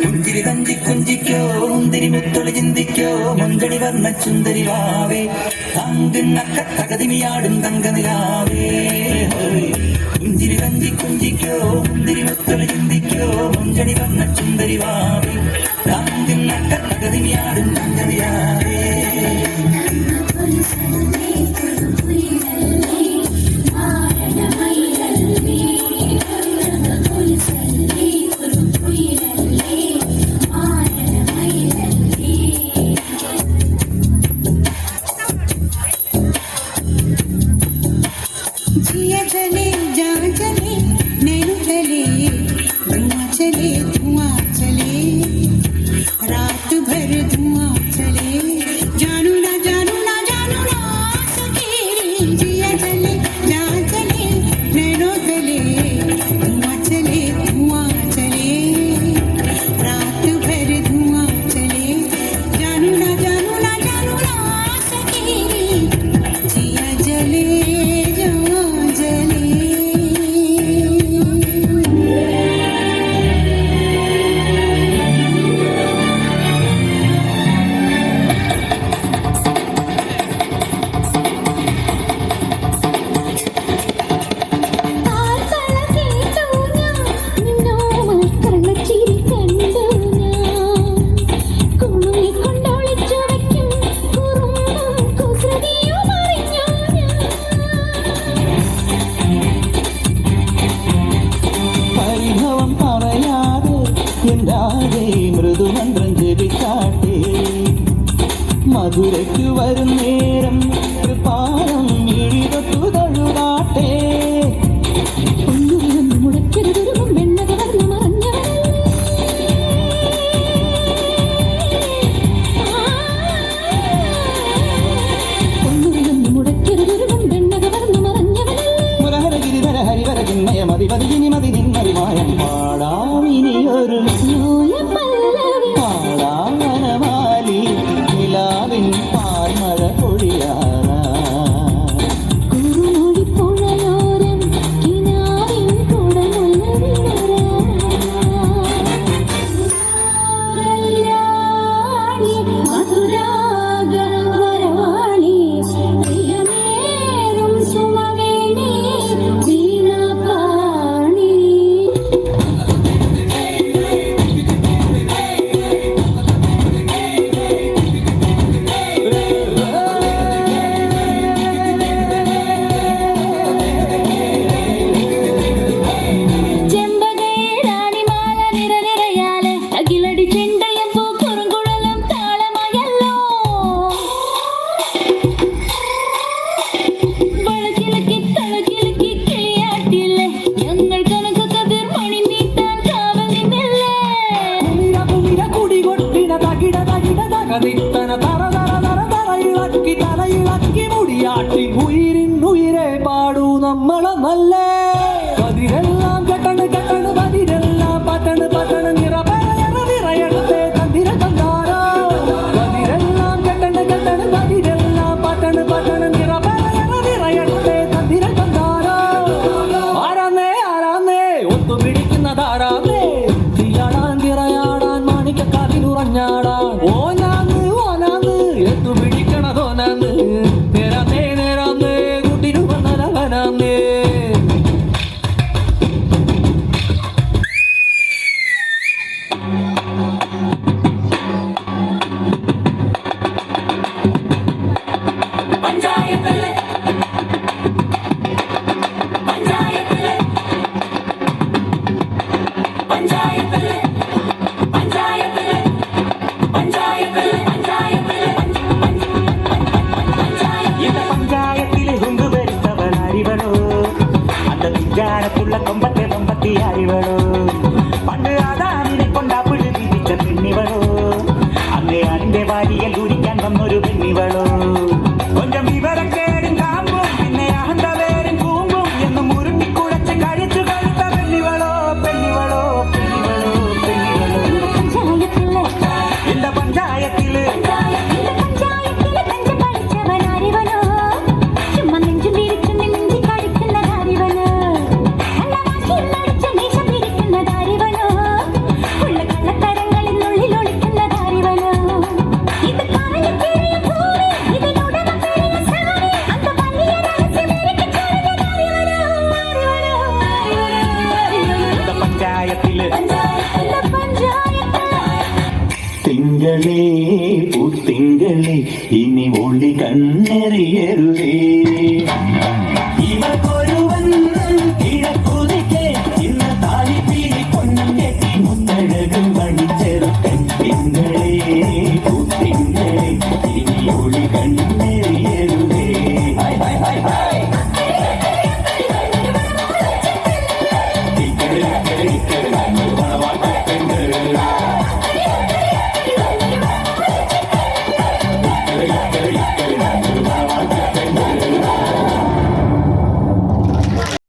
പുഞ്ചിരി തഞ്ചി കുഞ്ചിക്കോ മുന്തിരി മുത്തൊളി ചിന്തിക്കോ മുഞ്ചടി വർണ്ണ ചുന്ദരി വാവേ തങ്കുന്നക്ക തകതിമിയാടും തങ്കനിലാവേ പുഞ്ചിരി തഞ്ചി കുഞ്ചിക്കോ മുന്തിരി മുത്തൊളി ചിന്തിക്കോ മുഞ്ചടി വർണ്ണ ചുന്ദരി വാവേ തങ്കുന്നക്ക തകതിമിയാടും തങ്കനിലാവേ जिया चले जा चले नैनो चले धुआं चले रात भर धुआं चले जानू ना सकेरी जिया चले जा चले नैनो चले धुआं चले रात भर धुआं चले जानू ना सकेरी जिया जले മൃദുമന്ത്രം ജപിക്കാട്ടെ മധുരയ്ക്കു വരും നേരം പാദം ഇഴിതൊട്ടു തഴുകാട്ടെ മുരഹരഗിരിധര ഹരിവര ചിന്മയ മതിപതിനി മതി നിന്മറിമായം പാടാമിനിയൊരു പാടാമനമാലി നിലാവിൻ പാൽമഴ പൊഴിയാറാ ഉയിരിന്നുയിരെ പാടൂ നമ്മളെ നല്ല പതിരെല്ലാം കെട്ടണ് പതിരെല്ലാം പട്ടണ് നിറയത്തെ തന്തിര തന്താരോ പതിരെല്ലാം കെട്ടണ് പതിരെല്ലാം പട്ടണ് നിറയത്തെ തന്തിര തന്താരോ ആരാന്നേ ഒത്തുപിടിക്കുന്നതാരാന്നേ തീയാടാൻ തിറയാടാൻ മാണിക്കക്കാതിനുറഞ്ഞാടാൻ ഓനാന്ന് എത്തുപിടിക്കണതോനാന്ന് നേരാന്നേ കൂട്ടിരുവന്നരവനാന്നേ തിങ്കളേ പൂത്തിങ്കളേ ഇനി ഒളി കണ്ണെറിയരുതേ ഇവക്കൊരു